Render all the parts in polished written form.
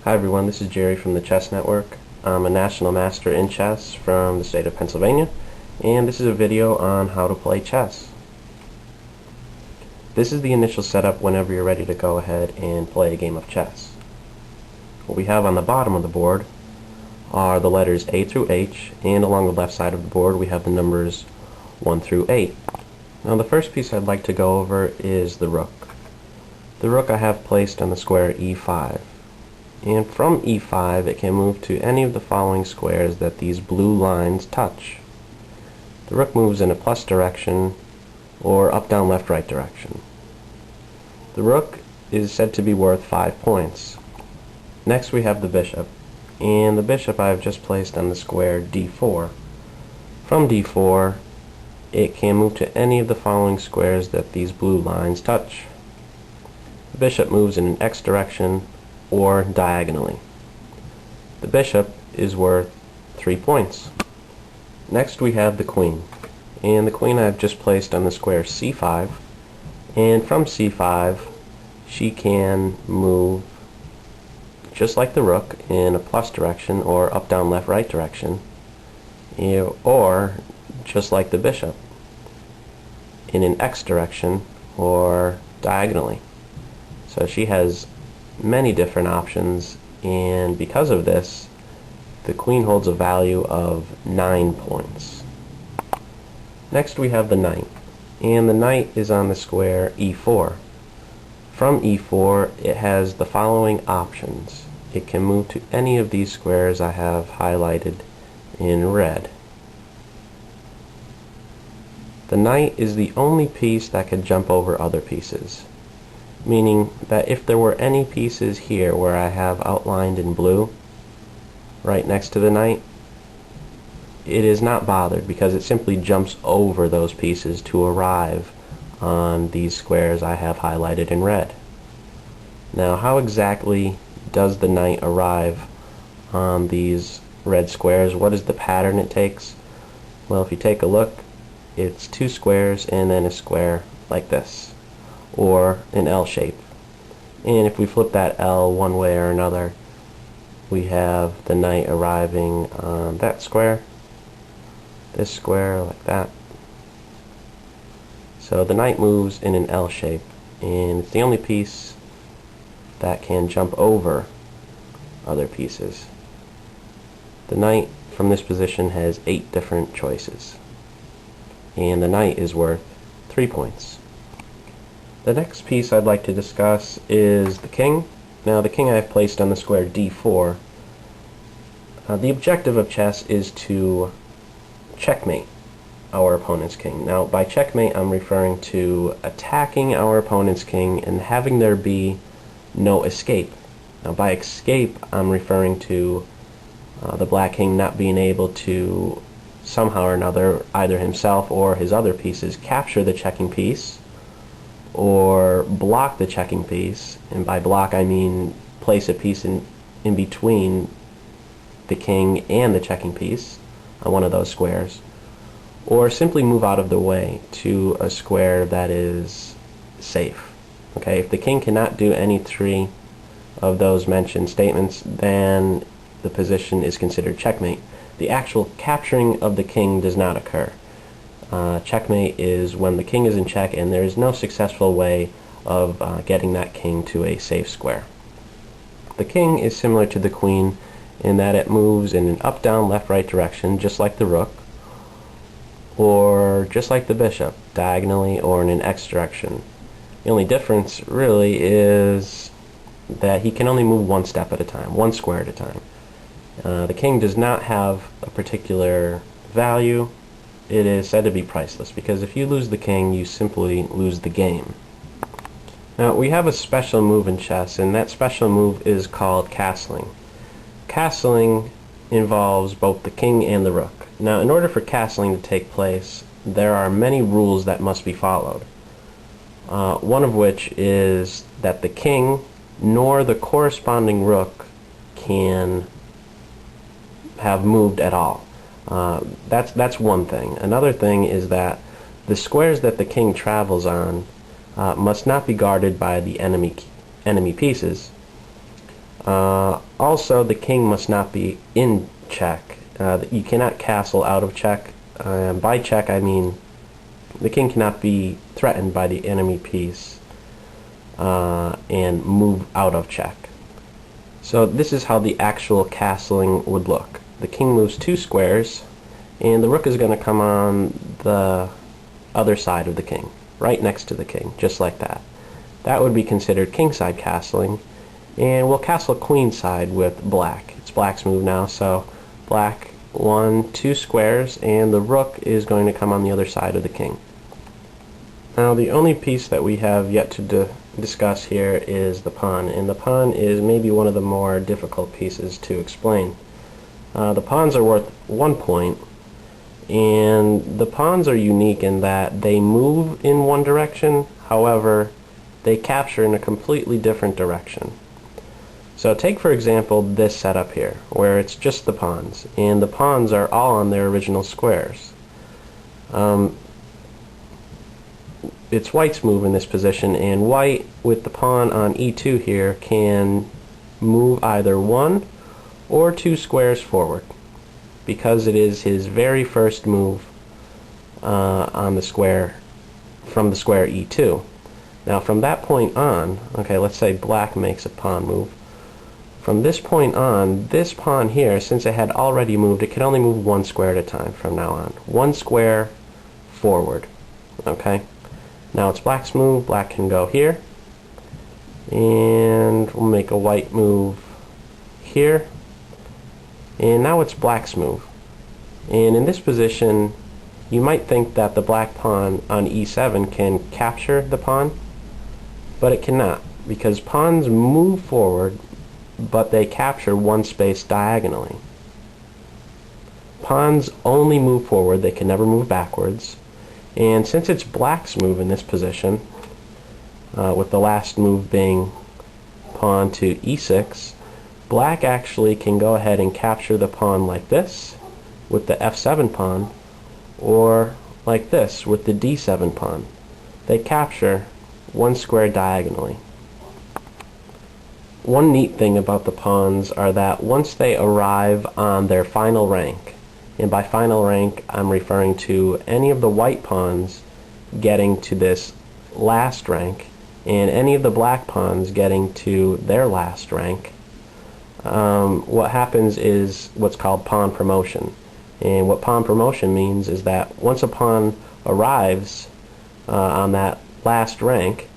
Hi everyone, this is Jerry from the ChessNetwork. I'm a national master in chess from the state of Pennsylvania, and this is a video on how to play chess. This is the initial setup whenever you're ready to go ahead and play a game of chess. What we have on the bottom of the board are the letters A through H, and along the left side of the board we have the numbers 1 through 8. Now the first piece I'd like to go over is the rook. The rook I have placed on the square E5. And from E5 it can move to any of the following squares that these blue lines touch. The rook moves in a plus direction or up, down, left, right direction. The rook is said to be worth 5 points. Next we have the bishop, and the bishop I have just placed on the square D4. From D4 it can move to any of the following squares that these blue lines touch. The bishop moves in an X direction or diagonally. The bishop is worth 3 points. Next we have the queen, and the queen I have just placed on the square C5, and from C5 she can move just like the rook in a plus direction or up, down, left, right direction, or just like the bishop in an X direction or diagonally. So she has many different options, and because of this the queen holds a value of 9 points. Next we have the knight, and the knight is on the square E4. From E4 it has the following options. It can move to any of these squares I have highlighted in red. The knight is the only piece that can jump over other pieces, meaning that if there were any pieces here where I have outlined in blue right next to the knight, it is not bothered because it simply jumps over those pieces to arrive on these squares I have highlighted in red. Now, how exactly does the knight arrive on these red squares? What is the pattern it takes? Well, if you take a look, it's 2 squares and then a square like this, or an L shape. And if we flip that L one way or another, we have the knight arriving on that square, this square, like that. So the knight moves in an L shape, and it's the only piece that can jump over other pieces. The knight from this position has 8 different choices, and the knight is worth 3 points. The next piece I'd like to discuss is the king. Now the king I have placed on the square D4. The objective of chess is to checkmate our opponent's king. Now by checkmate I'm referring to attacking our opponent's king and having there be no escape. Now by escape I'm referring to the black king not being able to somehow or another, either himself or his other pieces, capture the checking piece or block the checking piece, and by block I mean place a piece in between the king and the checking piece on one of those squares, or simply move out of the way to a square that is safe. Okay, if the king cannot do any 3 of those mentioned statements, then the position is considered checkmate. The actual capturing of the king does not occur. Checkmate is when the king is in check and there is no successful way of getting that king to a safe square. The king is similar to the queen in that it moves in an up, down, left, right direction, just like the rook, or just like the bishop, diagonally or in an X direction. The only difference really is that he can only move 1 step at a time, 1 square at a time. The king does not have a particular value. It is said to be priceless, because if you lose the king, you simply lose the game. Now, we have a special move in chess, and that special move is called castling. Castling involves both the king and the rook. Now, in order for castling to take place, there are many rules that must be followed. One of which is that the king nor the corresponding rook can have moved at all. That's one thing. Another thing is that the squares that the king travels on must not be guarded by the enemy pieces. Also, the king must not be in check. You cannot castle out of check. By check, I mean the king cannot be threatened by the enemy piece and move out of check. So this is how the actual castling would look. The king moves 2 squares, and the rook is going to come on the other side of the king, right next to the king, just like that. That would be considered kingside castling, and we'll castle queenside with black. It's black's move now, so black 2 squares, and the rook is going to come on the other side of the king. Now the only piece that we have yet to discuss here is the pawn, and the pawn is maybe one of the more difficult pieces to explain. The pawns are worth 1 point, and the pawns are unique in that they move in one direction, however they capture in a completely different direction. So take for example this setup here, where it's just the pawns, and the pawns are all on their original squares. It's white's move in this position, and white with the pawn on e2 here can move either 1 or 2 squares forward, because it is his very first move on the square, from the square e2. Now from that point on, okay, let's say black makes a pawn move. From this point on, this pawn here, since it had already moved, it can only move 1 square at a time from now on. 1 square forward. Okay? Now it's black's move. Black can go here, and we'll make a white move here, and now it's black's move. And in this position, you might think that the black pawn on e7 can capture the pawn, but it cannot, because pawns move forward, but they capture 1 space diagonally. Pawns only move forward, they can never move backwards. And since it's black's move in this position, with the last move being pawn to e6, black actually can go ahead and capture the pawn like this with the f7 pawn, or like this with the d7 pawn. They capture 1 square diagonally. One neat thing about the pawns are that once they arrive on their final rank, and by final rank I'm referring to any of the white pawns getting to this last rank and any of the black pawns getting to their last rank, what happens is what's called pawn promotion. And what pawn promotion means is that once a pawn arrives on that last rank,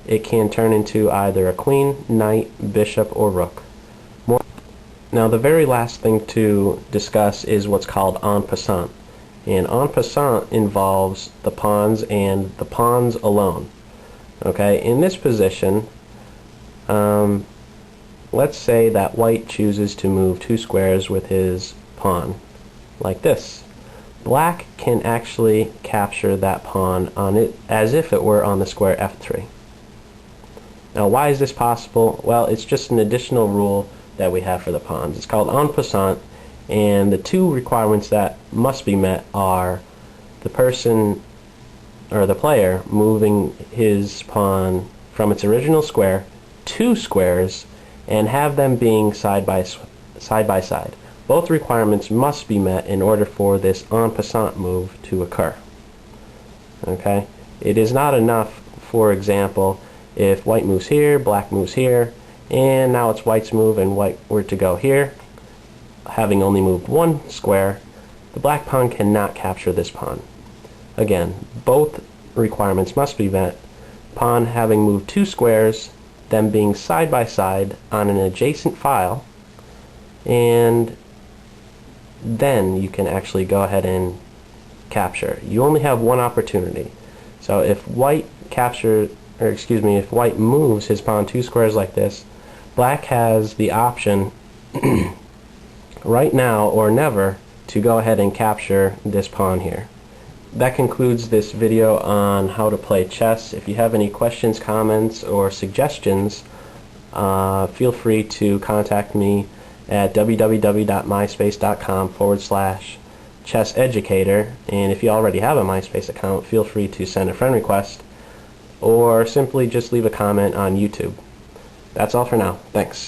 it can turn into either a queen, knight, bishop, or rook. Now the very last thing to discuss is what's called en passant. And en passant involves the pawns and the pawns alone. Okay, in this position, let's say that white chooses to move 2 squares with his pawn, like this. Black can actually capture that pawn on it as if it were on the square f3. Now why is this possible? Well, it's just an additional rule that we have for the pawns. It's called en passant, and the 2 requirements that must be met are the person, or the player, moving his pawn from its original square 2 squares and have them being side by side. Both requirements must be met in order for this en passant move to occur. Okay? It is not enough, for example, if white moves here, black moves here, and now it's white's move and white were to go here, having only moved 1 square, the black pawn cannot capture this pawn. Again, both requirements must be met. Pawn having moved 2 squares, them being side by side on an adjacent file, and then you can actually go ahead and capture. You only have 1 opportunity. So if white if white moves his pawn 2 squares like this, black has the option right now or never to go ahead and capture this pawn here. That concludes this video on how to play chess. If you have any questions, comments, or suggestions, feel free to contact me at www.myspace.com/chesseducator, and if you already have a MySpace account, feel free to send a friend request or simply just leave a comment on YouTube. That's all for now. Thanks.